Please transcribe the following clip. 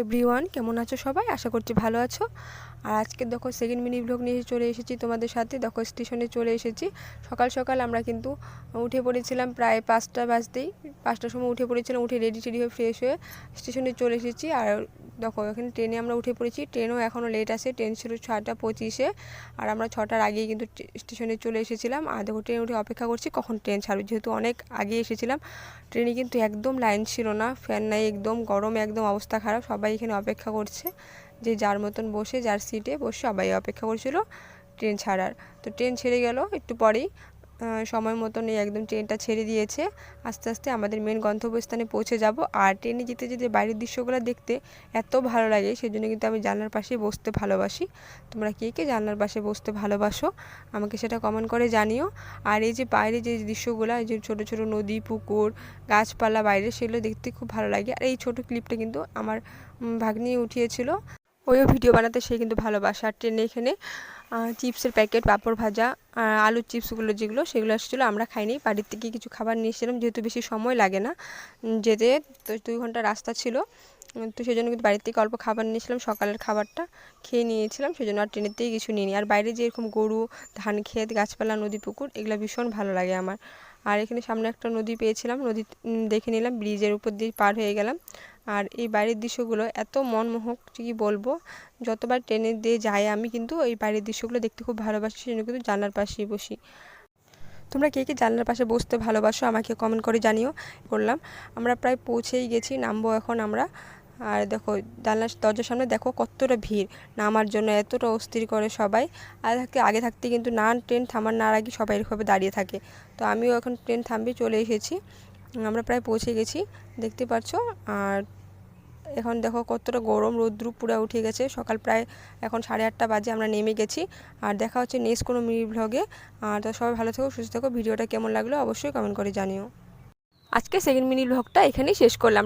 Everyone, কেমন আছো সবাই? আশা করছি ভালো আছো। আর আজকে দেখো সেকেন্ড মিনি ব্লগ নিয়ে চলে এসেছি তোমাদের সাথে। দেখো স্টেশনে চলে এসেছি। সকাল সকাল আমরা কিন্তু উঠে পড়েছিলাম, প্রায় 5টা বাজতেই 5টার সময় উঠে পড়েছিলাম। উঠে রেডি হয়ে ফ্রেশ হয়ে স্টেশনে চলে এসেছি। আর দেখো এখানে ট্রেনে আমরা উঠে পড়েছি। ট্রেনও এখনও লেট আছে, ট্রেন ছিল 6টা 25-এ, আর আমরা 6টার আগেই কিন্তু স্টেশনে চলে এসেছিলাম। আর দেখো ট্রেন উঠে অপেক্ষা করছি কখন ট্রেন ছাড়বে, যেহেতু অনেক আগে এসেছিলাম। ট্রেনে কিন্তু একদম লাইন ছিল না, ফ্যান নাই, একদম গরম, একদম অবস্থা খারাপ। সবাই এখানে অপেক্ষা করছে, যে যার মতন বসে যার সিটে বসে সবাই অপেক্ষা করছিল ট্রেন ছাড়ার। তো ট্রেন ছেড়ে গেল একটু পরেই, সময় মতন এই একদম ট্রেনটা ছেড়ে দিয়েছে। আস্তে আস্তে আমাদের মেন গন্তব্যস্থানে পৌঁছে যাব। আর ট্রেনে যেতে যেতে বাইরের দৃশ্যগুলো দেখতে এত ভালো লাগে, সেই জন্য কিন্তু আমি জানলার পাশে বসতে ভালোবাসি। তোমরা কে কে জানলার পাশে বসতে ভালোবাসো আমাকে সেটা কমেন্ট করে জানিও। আর এই যে বাইরে যে দৃশ্যগুলো, এই যে ছোটো ছোটো নদী, পুকুর, গাছপালা বাইরে, সেগুলো দেখতে খুব ভালো লাগে। আর এই ছোটো ক্লিপটা কিন্তু আমার ভাগ্নি উঠিয়েছিল, ওইও ভিডিও বানাতে সে কিন্তু ভালোবাসে। আর ট্রেনে এখানে চিপসের প্যাকেট, পাঁপড় ভাজা, আলুর চিপসগুলো যেগুলো, সেগুলো এসেছিলো। আমরা খাইনি, বাড়ির থেকে কিছু খাবার নিয়ে এসেছিলাম, যেহেতু বেশি সময় লাগে না যেতে, তো 2 ঘন্টা রাস্তা ছিল। তো সেই জন্য কিন্তু বাড়ির থেকে অল্প খাবার নিয়েছিলাম, সকালের খাবারটা খেয়ে নিয়েছিলাম, সেই জন্য আর ট্রেনের থেকে কিছু নিইনি। আর বাইরে যে এরকম গরু, ধান ক্ষেত, গাছপালা, নদী, পুকুর, এগুলো ভীষণ ভালো লাগে আমার। আর এখানে সামনে একটা নদী পেয়েছিলাম, নদী দেখে নিলাম, ব্রিজের উপর দিয়ে পার হয়ে গেলাম। আর এই বাইরের দৃশ্যগুলো এত মনমোহক, কি বলবো। যতবার ট্রেনে দিয়ে যাই আমি কিন্তু এই বাইরের দৃশ্যগুলো দেখতে খুব ভালোবাসি, সেই জন্য কিন্তু জানলার পাশেই বসি। তোমরা কে কে জানলার পাশে বসতে ভালোবাসো আমাকে কমেন্ট করে জানিও। করলাম, আমরা প্রায় পৌঁছেই গেছি, নামবো এখন আমরা। আর দেখো জানলার দরজার সামনে দেখো কতটা ভিড়, নামার জন্য এতটা অস্থির করে সবাই। আর আগে থাকতে কিন্তু না, ট্রেন থামার না আগে সবাই এরকমভাবে দাঁড়িয়ে থাকে। তো আমিও এখন ট্রেন থামবে চলে এসেছি, আমরা প্রায় পৌঁছে গেছি, দেখতে পাচ্ছ। আর এখন দেখো কতটা গরম, রৌদ্র পুরো উঠে গেছে। সকাল প্রায় এখন 8:30 বাজে, আমরা নেমে গেছি। আর দেখা হচ্ছে নেক্সট কোনো মিনি ব্লগে। আর তো সবাই ভালো থেকো, সুস্থ থেকো। ভিডিওটা কেমন লাগলো অবশ্যই কমেন্ট করে জানিও। আজকে সেকেন্ড মিনি ব্লগটা এখানেই শেষ করলাম।